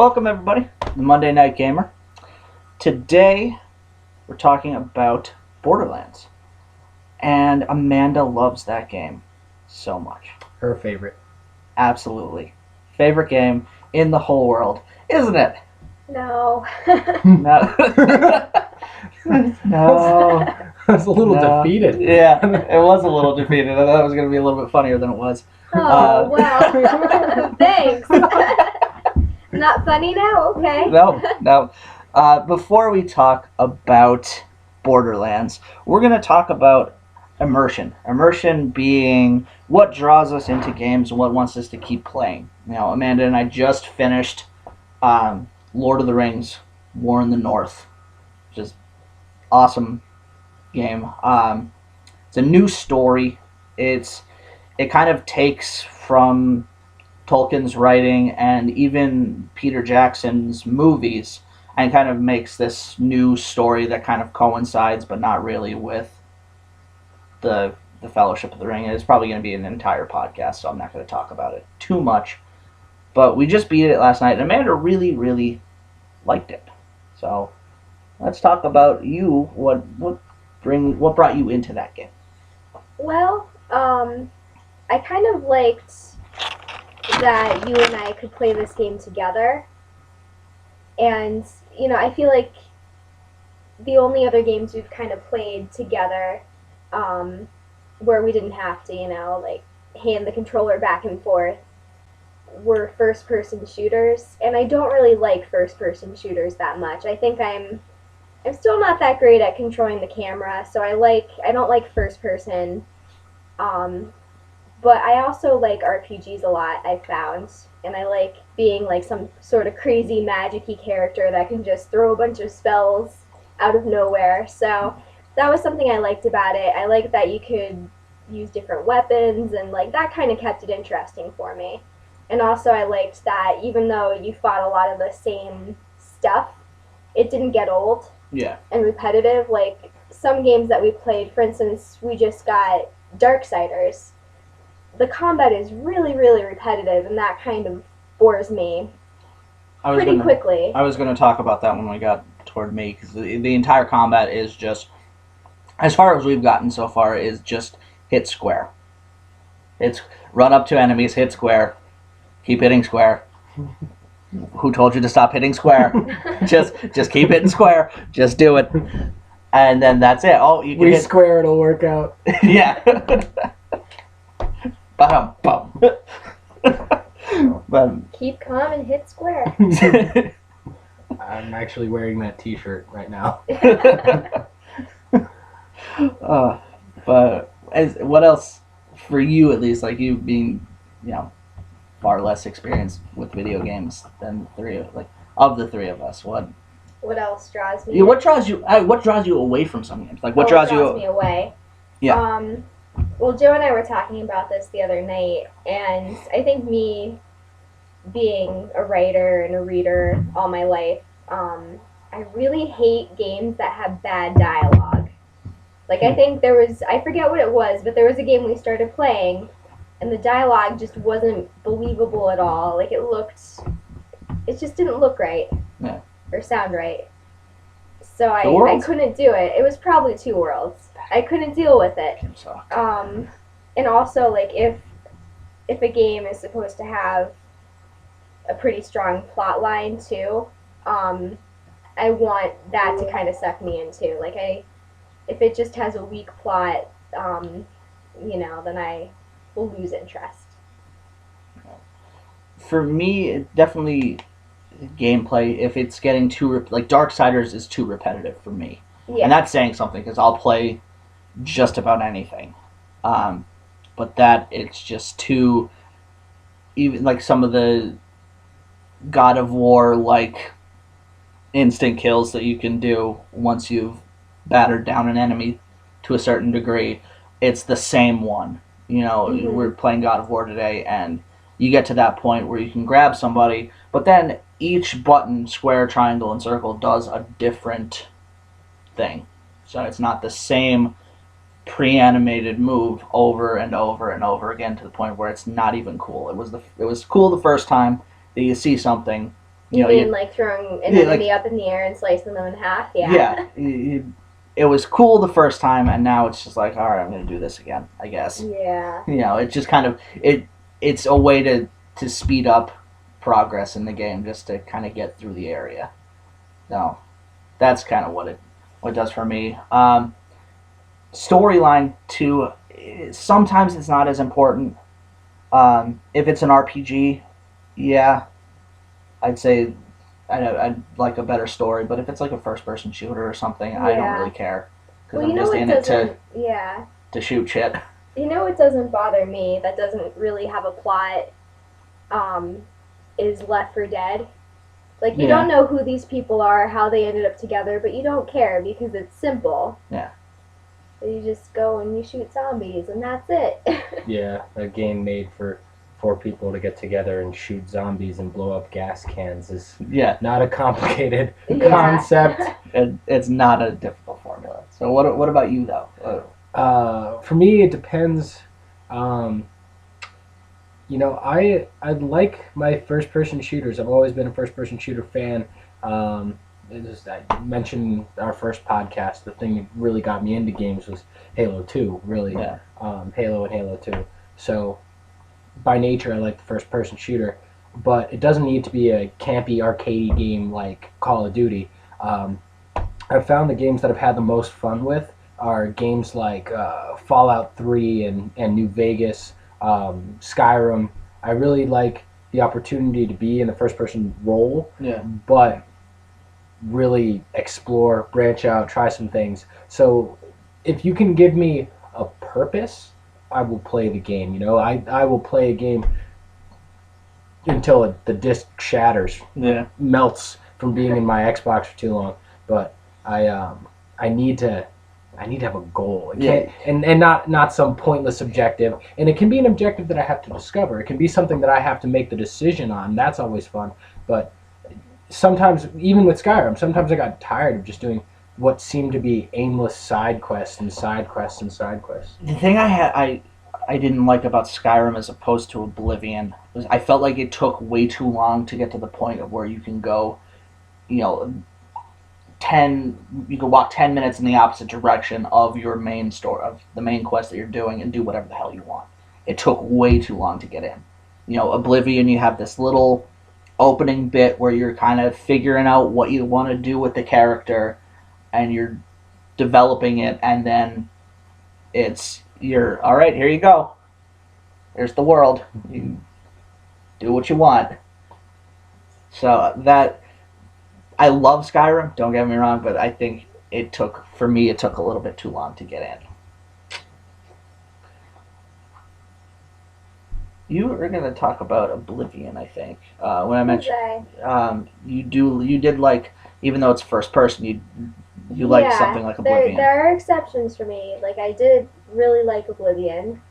Welcome everybody, the Monday Night Gamer. Today we're talking about Borderlands, and Amanda loves that game so much. Her favorite. Absolutely. Favorite game in the whole world, isn't it? No. No. No. I was a little defeated. Yeah, it was a little defeated. I thought it was going to be a little bit funnier than it was. Oh, wow. Thanks. Not funny now? Okay. No. Before we talk about Borderlands, we're going to talk about Immersion. Immersion being what draws us into games and what wants us to keep playing. You know, Amanda and I just finished Lord of the Rings, War in the North, which is awesome game. It's a new story. It kind of takes from Tolkien's writing and even Peter Jackson's movies and kind of makes this new story that kind of coincides but not really with the Fellowship of the Ring. It's probably going to be an entire podcast, so I'm not going to talk about it too much. But we just beat it last night, and Amanda really, really liked it. So let's talk about you. What brought you into that game? Well, I kind of liked that you and I could play this game together. And, you know, I feel like the only other games we've kind of played together where we didn't have to, you know, like hand the controller back and forth were first-person shooters. And I don't really like first-person shooters that much. I think I'm still not that great at controlling the camera, so I don't like first-person. But I also like RPGs a lot, I've found. And I like being like some sort of crazy magic-y character that can just throw a bunch of spells out of nowhere. So that was something I liked about it. I liked that you could use different weapons, and like that kind of kept it interesting for me. And also I liked that even though you fought a lot of the same stuff, it didn't get old. Yeah. And repetitive. Like some games that we played, for instance, we just got Darksiders. The combat is really, really repetitive, and that kind of bores me quickly. I was going to talk about that when we got toward me, because the entire combat is just, as far as we've gotten so far, is just hit square. It's run up to enemies, hit square, keep hitting square. Who told you to stop hitting square? just keep hitting square. Just do it. And then that's it. Oh, you can square, it'll work out. Yeah. Bum. But Keep calm and hit square. I'm actually wearing that t-shirt right now. But what else for you, at least, like you being, you know, far less experienced with video games than of the three of us, what else draws me? Yeah, what draws you away from some games? Like what draws me away? Yeah. Well, Joe and I were talking about this the other night, and I think me being a writer and a reader all my life, I really hate games that have bad dialogue. Like, I think I forget what it was, but there was a game we started playing, and the dialogue just wasn't believable at all. Like, it just didn't look right. Yeah. Or sound right. So I couldn't do it. It was probably Two Worlds. I couldn't deal with it. And also, like, if a game is supposed to have a pretty strong plot line too, I want that to kind of suck me in too. Like, if it just has a weak plot, you know, then I will lose interest. For me, it definitely gameplay. If it's getting too like Darksiders is too repetitive for me, yeah. And that's saying something because I'll play just about anything, but that it's just too. Even like some of the God of War like instant kills that you can do once you've battered down an enemy to a certain degree, it's the same one. You know, We're playing God of War today, and you get to that point where you can grab somebody, but then each button, square, triangle, and circle, does a different thing. So it's not the same pre-animated move over and over and over again to the point where it's not even cool. It was cool the first time that you see something, You know, mean like throwing an enemy up in the air and slicing them in half? Yeah. It was cool the first time, and now it's just like, all right, I'm going to do this again, I guess. Yeah. It's just kind of it's a way to speed up progress in the game, just to kind of get through the area. So that's kind of what it does for me. Storyline too. Sometimes it's not as important. If it's an RPG, yeah, I'd say I'd like a better story. But if it's like a first-person shooter or something, I don't really care, because I'm just in it to shoot shit. You know what doesn't bother me, that doesn't really have a plot, is Left 4 Dead. Like, you don't know who these people are, how they ended up together, but you don't care because it's simple. Yeah. You just go and you shoot zombies, and that's it. Yeah, a game made for 4 people to get together and shoot zombies and blow up gas cans is not a complicated concept. It's not a difficult formula. So what about you, though? For me, it depends. I like my first-person shooters. I've always been a first-person shooter fan. I mentioned our first podcast. The thing that really got me into games was Halo 2, really. Yeah. Halo and Halo 2. So, by nature, I like the first-person shooter. But it doesn't need to be a campy, arcadey game like Call of Duty. I've found the games that I've had the most fun with are games like Fallout 3 and New Vegas, Skyrim. I really like the opportunity to be in the first-person role, but really explore, branch out, try some things. So if you can give me a purpose, I will play the game. I will play a game until the disc shatters, melts from being in my Xbox for too long. But I need to have a goal. And not some pointless objective. And it can be an objective that I have to discover. It can be something that I have to make the decision on. That's always fun. But sometimes, even with Skyrim, sometimes I got tired of just doing what seemed to be aimless side quests and side quests and side quests. The thing I didn't like about Skyrim as opposed to Oblivion was I felt like it took way too long to get to the point of where you can go, you can walk 10 minutes in the opposite direction of your main story, of the main quest that you're doing, and do whatever the hell you want. It took way too long to get in. Oblivion, you have this little opening bit where you're kind of figuring out what you want to do with the character, and you're developing it, and then you're all right, here you go. There's the world. You do what you want. So I love Skyrim, don't get me wrong, but I think it took a little bit too long to get in. You were going to talk about Oblivion, I think. When I mentioned you did like, even though it's first person, you like something like Oblivion. There are exceptions for me. Like, I did really like Oblivion.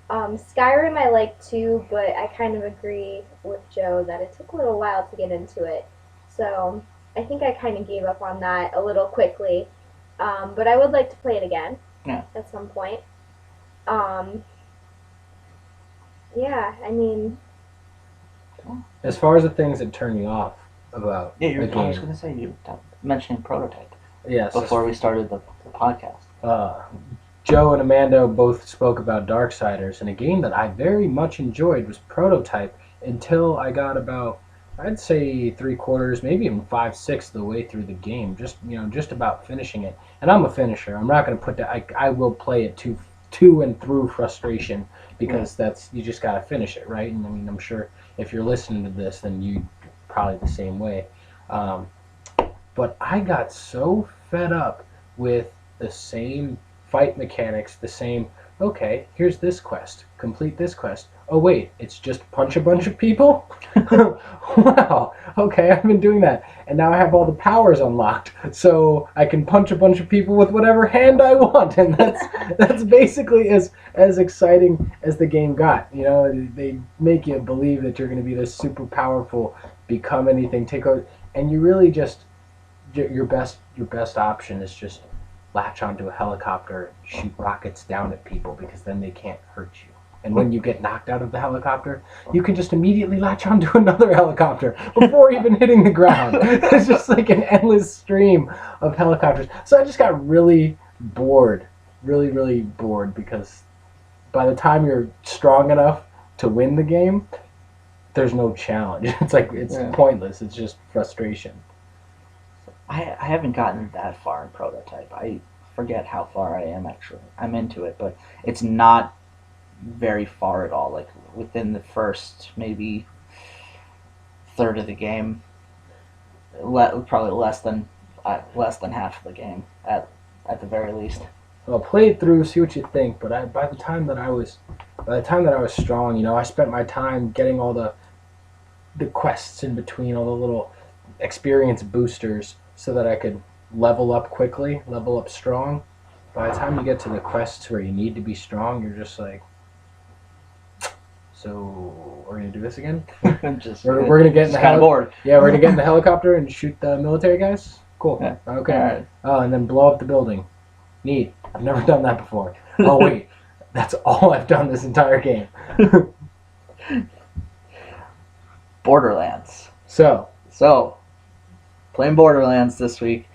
Skyrim I liked too, but I kind of agree with Joe that it took a little while to get into it. So I think I kind of gave up on that a little quickly. But I would like to play it again at some point. I mean... As far as the things that turn you off about I was going to say, you mentioning Prototype. Yes. Before we started the podcast. Joe and Amanda both spoke about Darksiders, and a game that I very much enjoyed was Prototype until I got about, I'd say 3/4, maybe even 5/6 of the way through the game, just about finishing it. And I'm a finisher. I'm not going to put that. I will play it to and through frustration, because you just got to finish it, right? And I mean, I'm sure if you're listening to this, then you probably the same way. But I got so fed up with the same fight mechanics, the same, okay, here's this quest, complete this quest. Oh wait, it's just punch a bunch of people? Wow, okay, I've been doing that. And now I have all the powers unlocked, so I can punch a bunch of people with whatever hand I want. And that's basically as exciting as the game got. They make you believe that you're going to be this super powerful, become anything, take over, and you really just, your best option is just latch onto a helicopter and shoot rockets down at people, because then they can't hurt you. And when you get knocked out of the helicopter, you can just immediately latch onto another helicopter before even hitting the ground. It's just like an endless stream of helicopters. So I just got really bored, really bored, because by the time you're strong enough to win the game, there's no challenge. It's pointless. It's just frustration. I haven't gotten that far in Prototype. I forget how far I am, actually. I'm into it, but it's not very far at all. Like, within the first maybe third of the game, probably less than half of the game at the very least. Well, play it through, see what you think. But by the time that I was strong, I spent my time getting all the quests in between, all the little experience boosters, so that I could level up quickly, level up strong. By the time you get to the quests where you need to be strong, you're just like, so we're gonna do this again? We're gonna get in the bored. Yeah, we're gonna get in the helicopter and shoot the military guys. Cool. Yeah. Okay. Right. Oh, and then blow up the building. Neat. I've never done that before. Oh wait, that's all I've done this entire game. Borderlands. So, playing Borderlands this week.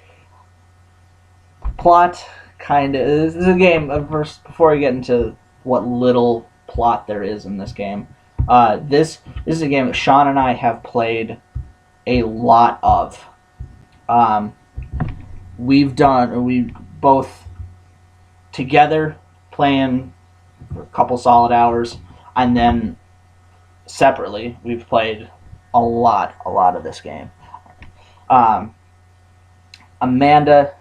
Plot, this is a game, first, before I get into what little plot there is in this game. This is a game that Sean and I have played a lot of. We both together playing for a couple solid hours, and then separately we've played a lot of this game. Amanda,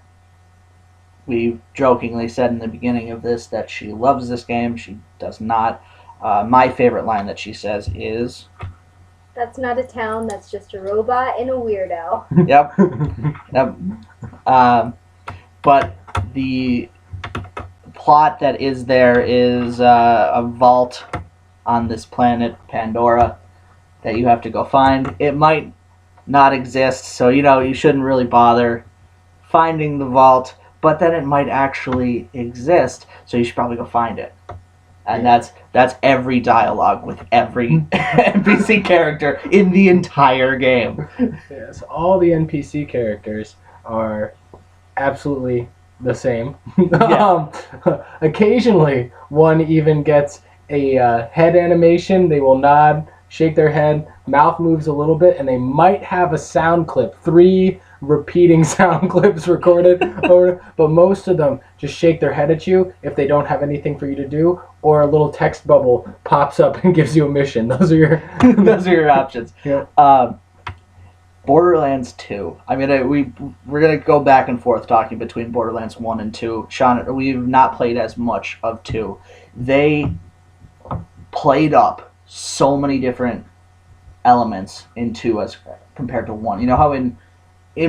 we jokingly said in the beginning of this that she loves this game. She does not. My favorite line that she says is, "That's not a town, that's just a robot and a weirdo." Yep. But the plot that is there is a vault on this planet, Pandora, that you have to go find. It might not exist, so you shouldn't really bother finding the vault, but then it might actually exist, so you should probably go find it. And that's every dialogue with every NPC character in the entire game. Yes, all the NPC characters are absolutely the same. Yeah. Occasionally, one even gets a head animation. They will nod, shake their head, mouth moves a little bit, and they might have a sound clip. 3 repeating sound clips recorded over, but most of them just shake their head at you if they don't have anything for you to do, or a little text bubble pops up and gives you a mission. Those are your options. Yeah. Borderlands 2. I mean, we're gonna go back and forth talking between Borderlands 1 and 2. Sean, we've not played as much of 2. They played up so many different elements in 2 as compared to 1. You know how in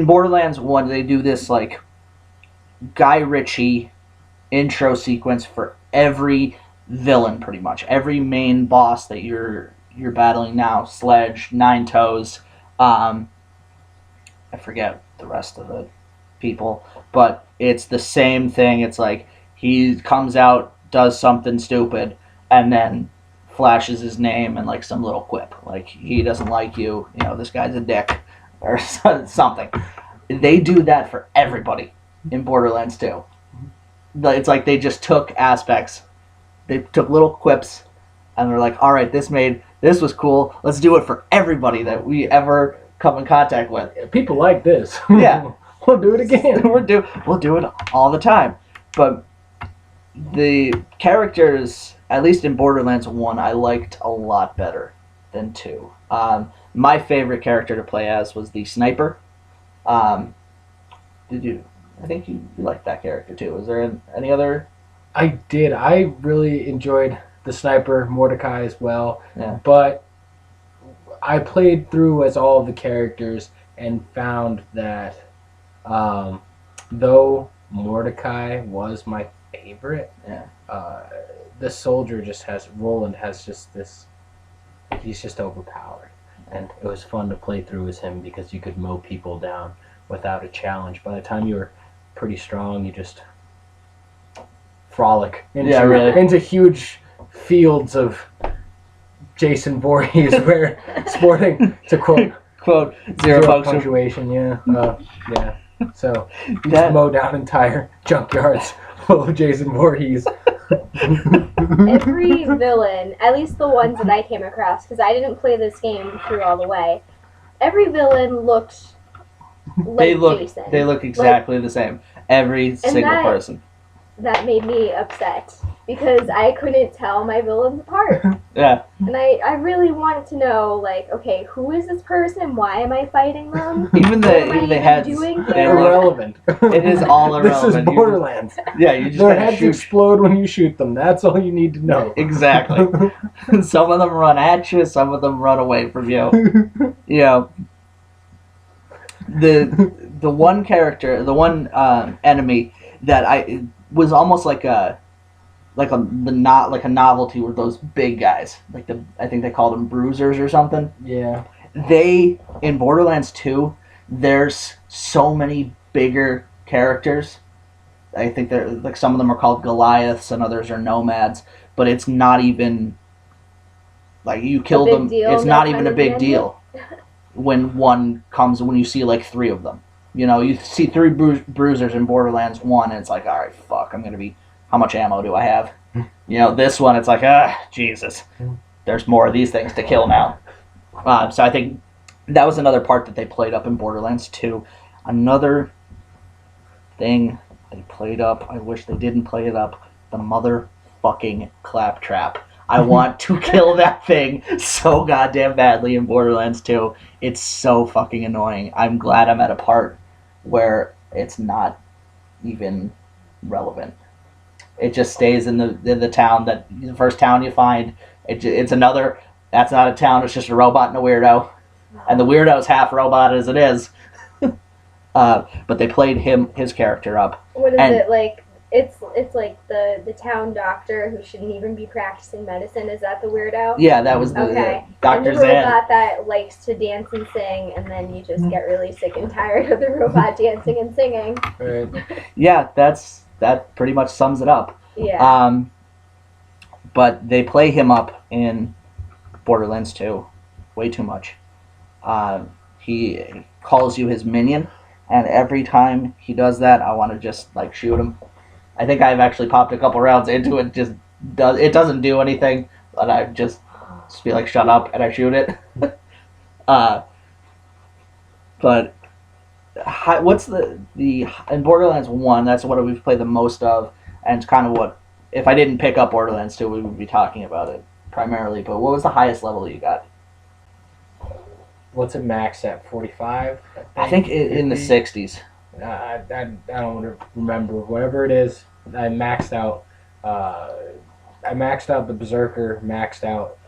Borderlands 1 they do this like Guy Ritchie intro sequence for every villain, pretty much every main boss that you're battling now. Sledge, Nine Toes, I forget the rest of the people, but it's the same thing. It's like he comes out, does something stupid, and then flashes his name and like some little quip, like he doesn't like you, this guy's a dick, or something. They do that for everybody in Borderlands 2. It's like they just took aspects, they took little quips, and they're like, all right, this was cool, let's do it for everybody that we ever come in contact with. People like this. Yeah. We'll do it again. We'll do it all the time. But the characters, at least in Borderlands 1, I liked a lot better than 2. My favorite character to play as was the sniper. I think you liked that character too. Was there any other? I did. I really enjoyed the sniper, Mordecai as well. Yeah. But I played through as all of the characters and found that though Mordecai was my favorite, the soldier Roland has just this, he's just overpowered. And it was fun to play through as him because you could mow people down without a challenge. By the time you were pretty strong, you just frolic into huge fields of Jason Voorhees where sporting, to quote, Quote, zero punctuation, yeah. Yeah. So, you just That- mow down entire junkyards full of Jason Voorhees. Every villain, at least the ones that I came across, because I didn't play this game through all the way, every villain looked like Jason. They look exactly the same. Every single person. That made me upset because I couldn't tell my villains apart. Yeah. And I really wanted to know, like, okay, who is this person? Why am I fighting them? Even What am I the even heads. doing They here? were, Irrelevant. it is all irrelevant. This is Borderlands. Yeah, you just Their gotta heads shoot. explode when you shoot them. That's all you need to know. Exactly. Some of them run at you, some of them run away from you. You know, the one character, the one enemy that I was almost like a novelty were those big guys. Like I think they called them bruisers or something. Yeah. They in Borderlands 2, there's so many bigger characters. I think they're like some of them are called Goliaths and others are nomads, but it's not even like you kill big them. deal, It's no not even a pun big intended. deal when you see like 3 of them. You know, you see 3 bruisers in Borderlands 1 and it's like, all right, fuck, how much ammo do I have? You know, this one it's like, Jesus, there's more of these things to kill now. So I think that was another part that they played up in Borderlands 2. Another thing they played up, I wish they didn't play it up, the motherfucking claptrap. I want to kill that thing so goddamn badly in Borderlands 2. It's so fucking annoying. I'm glad I'm at a part where it's not even relevant. It just stays in the town the first town you find. It's another. That's not a town. It's just a robot and a weirdo, and the weirdo's half robot as it is. But they played his character up. What is And- it like? It's like the town doctor who shouldn't even be practicing medicine. Is that the weirdo? Yeah, that was the Okay. Dr. And the Zan. robot that likes to dance and sing, and then you just get really sick and tired of the robot dancing and singing. Right. Yeah, that pretty much sums it up. Yeah. But they play him up in Borderlands 2 way too much. He calls you his minion, and every time he does that, I want to just like shoot him. I think I've actually popped a couple rounds into it. It doesn't do anything, but I just be like, shut up, and I shoot it. But what's the in Borderlands 1? That's what we've played the most of, and it's kind of what if I didn't pick up Borderlands 2, we would be talking about it primarily. But what was the highest level you got? What's it max at? 45? I think in the 60s. I don't remember. Whatever it is, I maxed out. I maxed out the Berserker, maxed out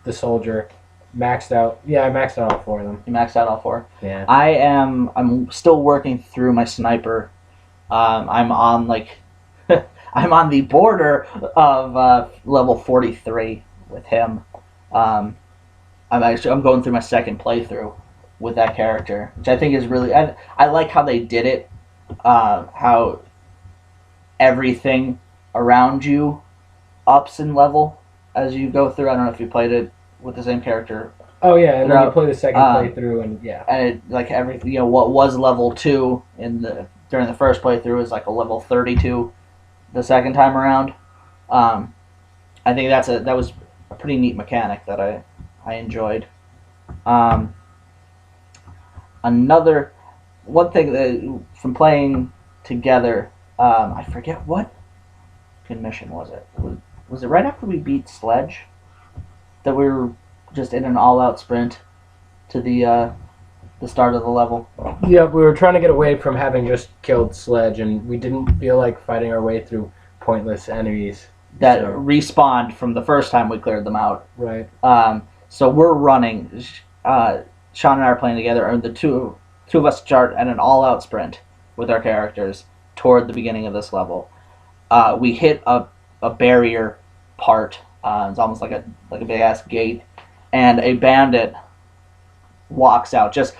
the Soldier, maxed out. Yeah, I maxed out all 4 of them. You maxed out all 4. Yeah. I'm still working through my sniper. I'm on I'm on the border of level 43 with him. I'm going through my second playthrough with that character, which I think is really. I like how they did it. How everything around you ups in level as you go through. I don't know if you played it with the same character. Oh yeah, and then you Throughout, play the second playthrough, and yeah. And it like everything, what was level 2 during the first playthrough is like a level 32 the second time around. I think that was a pretty neat mechanic that I enjoyed. Another one thing that from playing together, I forget what mission was it. Was it right after we beat Sledge that we were just in an all-out sprint to the start of the level? Yeah, we were trying to get away from having just killed Sledge, and we didn't feel like fighting our way through pointless enemies. That So- respawned from the first time we cleared them out. Right. So we're running. Sean and I are playing together, and the two of us start at an all-out sprint with our characters toward the beginning of this level. We hit a barrier part. It's almost like a big ass gate, and a bandit walks out. Just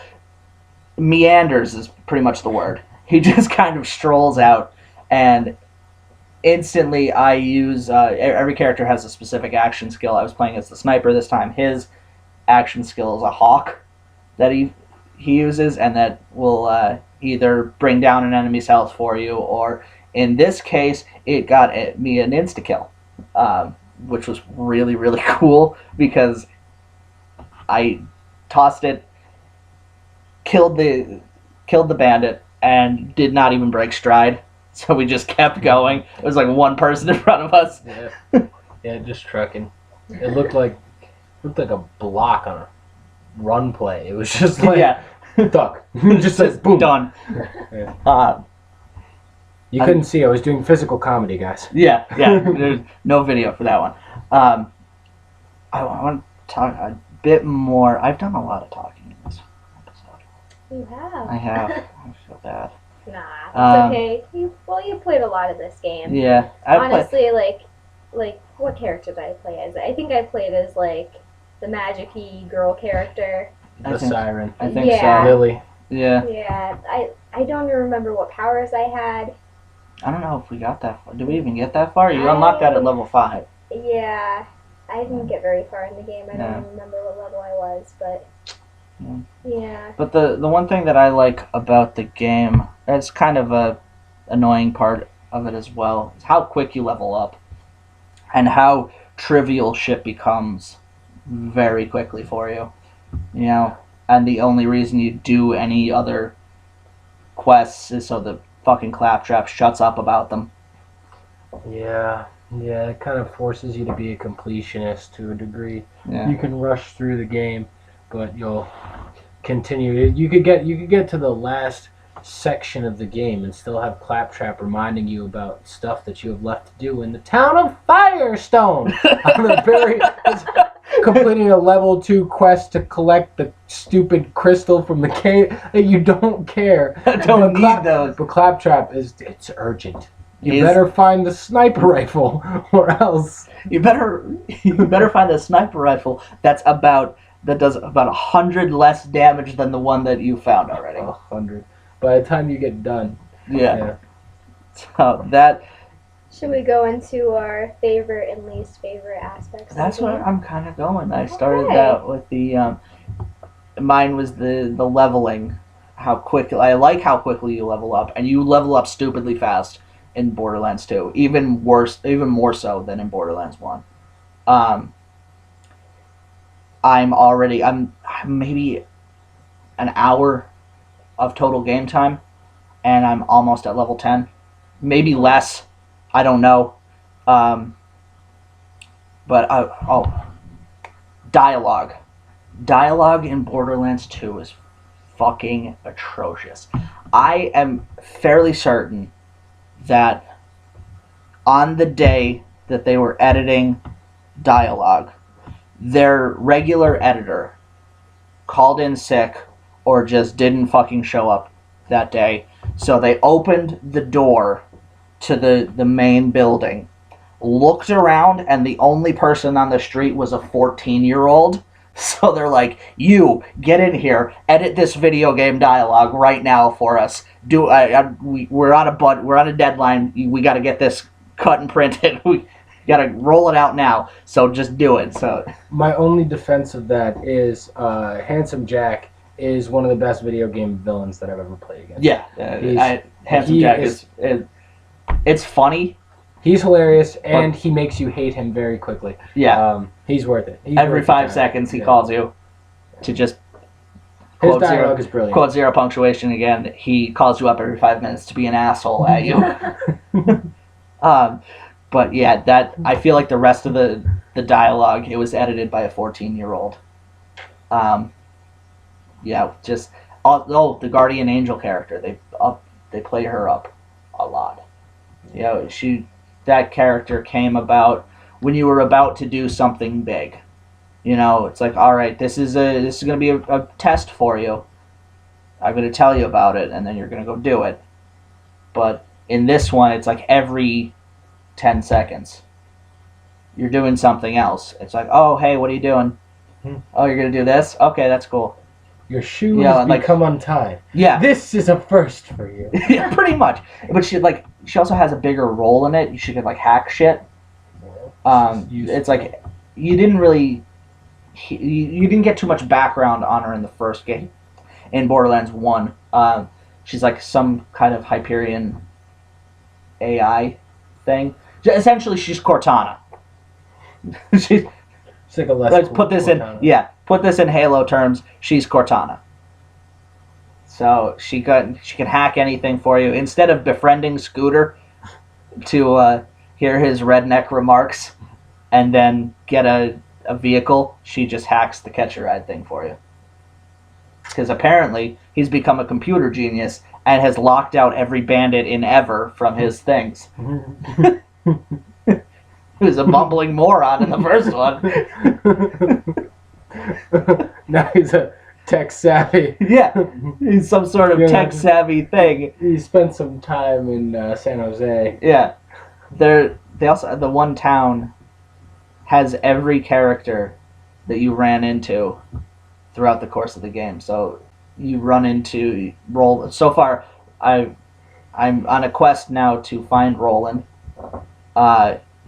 meanders is pretty much the word. He just kind of strolls out, and instantly I use every character has a specific action skill. I was playing as the sniper this time. His action skill is a hawk that he uses, and that will either bring down an enemy's health for you, or in this case, it got me an insta kill, which was really really cool because I tossed it, killed the bandit, and did not even break stride. So we just kept going. It was like one person in front of us. Yeah, just trucking. It looked like a block on a run play. It was just like duck, just like boom, done. Yeah. You couldn't see. I was doing physical comedy, guys. Yeah. There's no video for that one. I want to talk a bit more. I've done a lot of talking in this episode. You have. I have. I feel bad. Nah, it's okay. You played a lot of this game. Yeah. Honestly, like what character did I play as? I think I played as like the magic-y girl character. The siren. I think Yeah. so. Lily. Yeah. Yeah, I don't even remember what powers I had. I don't know if we got that far. Did we even get that far? You unlocked that at level 5. Yeah, I didn't get very far in the game. I don't Yeah. even remember what level I was, but yeah. But the one thing that I like about the game, it's kind of a annoying part of it as well, is how quick you level up and how trivial shit becomes very quickly for you. You know, and the only reason you do any other quests is so the fucking claptrap shuts up about them. Yeah, it kind of forces you to be a completionist to a degree. Yeah. You can rush through the game, but you'll continue. You could get to the last section of the game and still have Claptrap reminding you about stuff that you have left to do in the town of Firestone. On the very completing a level 2 quest to collect the stupid crystal from the cave. You don't care. I don't need those. But Claptrap it's urgent. You He's- better find the sniper rifle, or else. You better find the sniper rifle that does about 100 less damage than the one that you found already. 100. By the time you get done. Yeah. So that. Should we go into our favorite and least favorite aspects? That's of the where game? I'm kind of going. I started Okay. that with the. Mine was the leveling. How quick I like how quickly you level up, and you level up stupidly fast in Borderlands 2. Even more so than in Borderlands 1. I'm maybe an hour of total game time, and I'm almost at level 10, maybe less. I don't know. But dialogue in Borderlands 2 is fucking atrocious. I am fairly certain that on the day that they were editing dialogue, their regular editor called in sick or just didn't fucking show up that day. So they opened the door to the main building, looked around, and the only person on the street was a 14-year-old. So they're like, "You get in here, edit this video game dialogue right now for us. We're on a deadline. We got to get this cut and printed. We got to roll it out now. So just do it." So My only defense of that is Handsome Jack is one of the best video game villains that I've ever played against. yeah, Handsome Jack is it's funny. He's hilarious, and he makes you hate him very quickly. Yeah, he's worth it. every 5 seconds he calls you to just His quote dialogue is brilliant. quote zero punctuation again. He calls you up every 5 minutes to be an asshole at you. But yeah, that I feel like the rest of the dialogue, it was edited by a 14-year-old. Yeah, just the Guardian Angel character, they play her up a lot. You know, that character came about when you were about to do something big. You know, it's like, all right, this is going to be a test for you. I'm going to tell you about it, and then you're going to go do it. But in this one, it's like every 10 seconds, you're doing something else. It's like, oh, hey, what are you doing? Oh, you're going to do this? Okay, that's cool. Your shoe Yeah, has like- become untied. Yeah, This is a first for you. yeah, pretty much. But she also has a bigger role in it. She could like hack shit. It's like you didn't really you didn't get too much background on her in the first game in Borderlands 1. She's like some kind of Hyperion AI thing. Essentially, she's Cortana. She's It's like a less let's cool put this Cortana. put this in Halo terms. She's Cortana. So she can hack anything for you. Instead of befriending Scooter to hear his redneck remarks and then get a vehicle, she just hacks the catch a ride thing for you. Because apparently he's become a computer genius and has locked out every bandit in ever from his things. He was a bumbling moron in the first one. Now he's a tech savvy. Yeah, he's some sort of tech savvy thing. He spent some time in San Jose. Yeah, they also the one town has every character that you ran into throughout the course of the game. So you run into Roland. So far, I'm on a quest now to find Roland.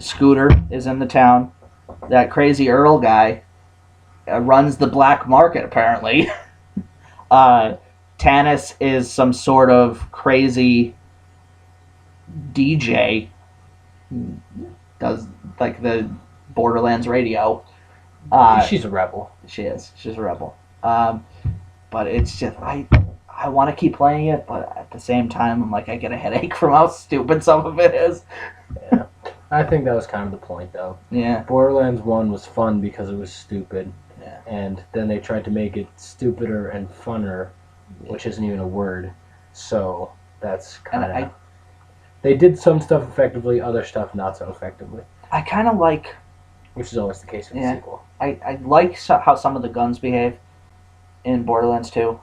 Scooter is in the town. That crazy Earl guy runs the black market, apparently. Tannis is some sort of crazy DJ. Does like the Borderlands radio. She's a rebel. She is. She's a rebel. But it's just I want to keep playing it, but at the same time, I'm like I get a headache from how stupid some of it is. Yeah. I think that was kind of the point, though. Yeah. Borderlands 1 was fun because it was stupid. Yeah. And then they tried to make it stupider and funner, which isn't even a word. So that's kind of... They did some stuff effectively, other stuff not so effectively. I kind of like... Which is always the case with the sequel. I like how some of the guns behave in Borderlands 2.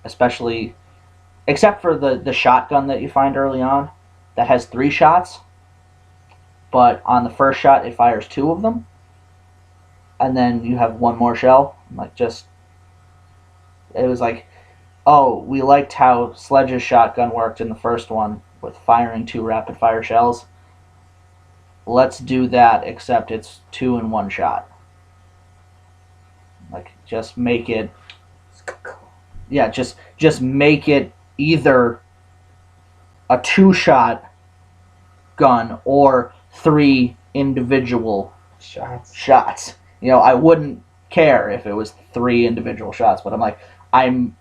Especially... Except for the shotgun that you find early on that has 3 shots. But on the first shot, it fires 2 of them. And then you have 1 more shell. Like, just... It was like, oh, we liked how Sledge's shotgun worked in the first one with firing 2 rapid-fire shells. Let's do that, except it's 2 in 1 shot. Like, just make it... Yeah, just make it either a 2-shot gun or 3 individual shots. You know, I wouldn't care if it was 3 individual shots, but I'm like, I'm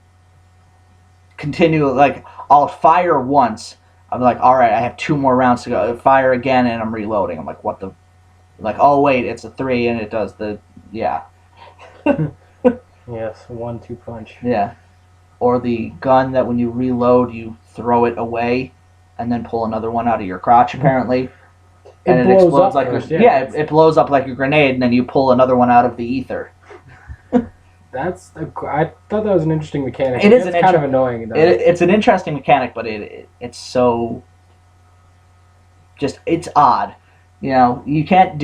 continually, like, I'll fire once. I'm like, all right, I have 2 more rounds to go. Fire again, and I'm reloading. I'm like, what the? Like, oh wait, it's a 3, and it does the yeah. Yes, 1-2 punch. Yeah, or the gun that when you reload, you throw it away, and then pull another one out of your crotch. Apparently, and it explodes like it blows up like a grenade, and then you pull another one out of the ether. I thought that was an interesting mechanic. It is kind of annoying, though. It's an interesting mechanic, but it's so just it's odd. You know, you can't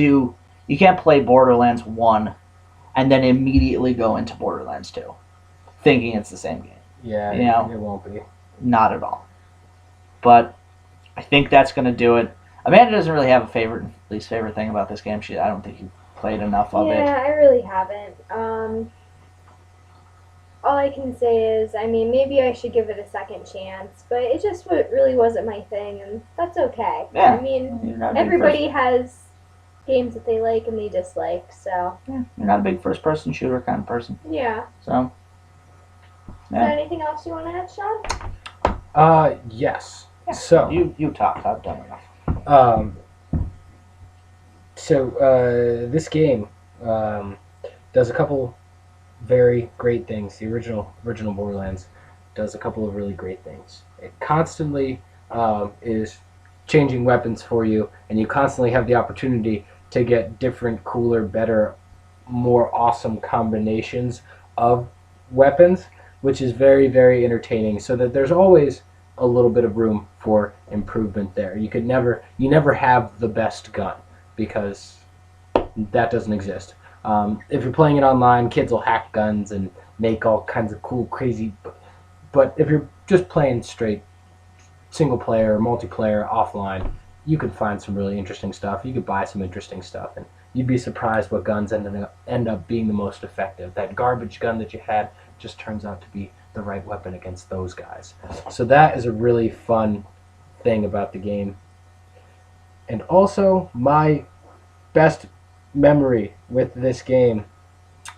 play Borderlands 1 and then immediately go into Borderlands 2 thinking it's the same game. Yeah, you know, it won't be. Not at all. But I think that's going to do it. Amanda doesn't really have a least favorite thing about this game. I don't think you played enough of it. Yeah, I really haven't. All I can say is, I mean, maybe I should give it a second chance, but it just really wasn't my thing, and that's okay. Yeah. I mean, everybody has games that they like and they dislike, so. Yeah, you're not a big first-person shooter kind of person. Yeah. So. Yeah. Is there anything else you want to add, Sean? Yes. Yeah. So. You talk. I've done enough. This game does a couple very great things. The original Borderlands does a couple of really great things. It constantly is changing weapons for you, and you constantly have the opportunity to get different, cooler, better, more awesome combinations of weapons, which is very, very entertaining, so that there's always a little bit of room for improvement there. You never have the best gun, because that doesn't exist. If you're playing it online, kids will hack guns and make all kinds of cool, crazy. But if you're just playing straight single player, multiplayer, offline, you could find some really interesting stuff. You could buy some interesting stuff, and you'd be surprised what guns end up being the most effective. That garbage gun that you had just turns out to be the right weapon against those guys. So that is a really fun thing about the game. And also, my best memory with this game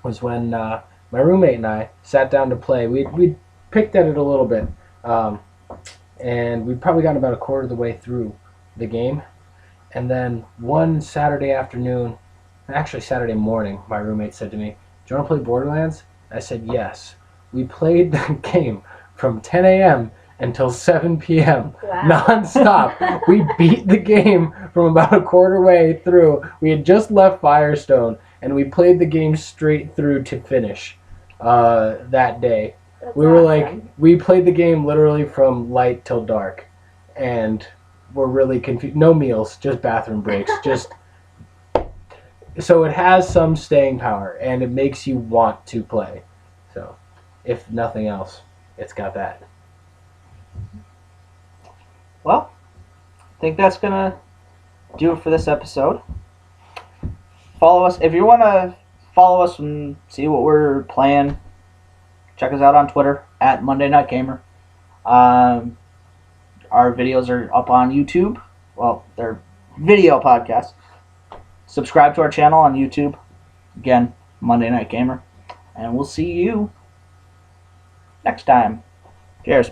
was when my roommate and I sat down to play. We picked at it a little bit, and we'd probably gotten about a quarter of the way through the game. And then one Saturday afternoon, actually Saturday morning, my roommate said to me, "Do you want to play Borderlands?" I said, "Yes." We played the game from 10 a.m. until 7 p.m. Wow. non-stop. We beat the game from about a quarter way through. We had just left Firestone, and we played the game straight through to finish that day. That's We were awesome. like, we played the game literally from light till dark, and we're really confused. No meals, just bathroom breaks. Just so it has some staying power, and it makes you want to play. So, if nothing else, it's got that. Well, I think that's going to do it for this episode. Follow us. If you want to follow us and see what we're playing, check us out on Twitter, at Monday Night Gamer. Our videos are up on YouTube. Well, they're video podcasts. Subscribe to our channel on YouTube. Again, Monday Night Gamer. And we'll see you next time. Cheers.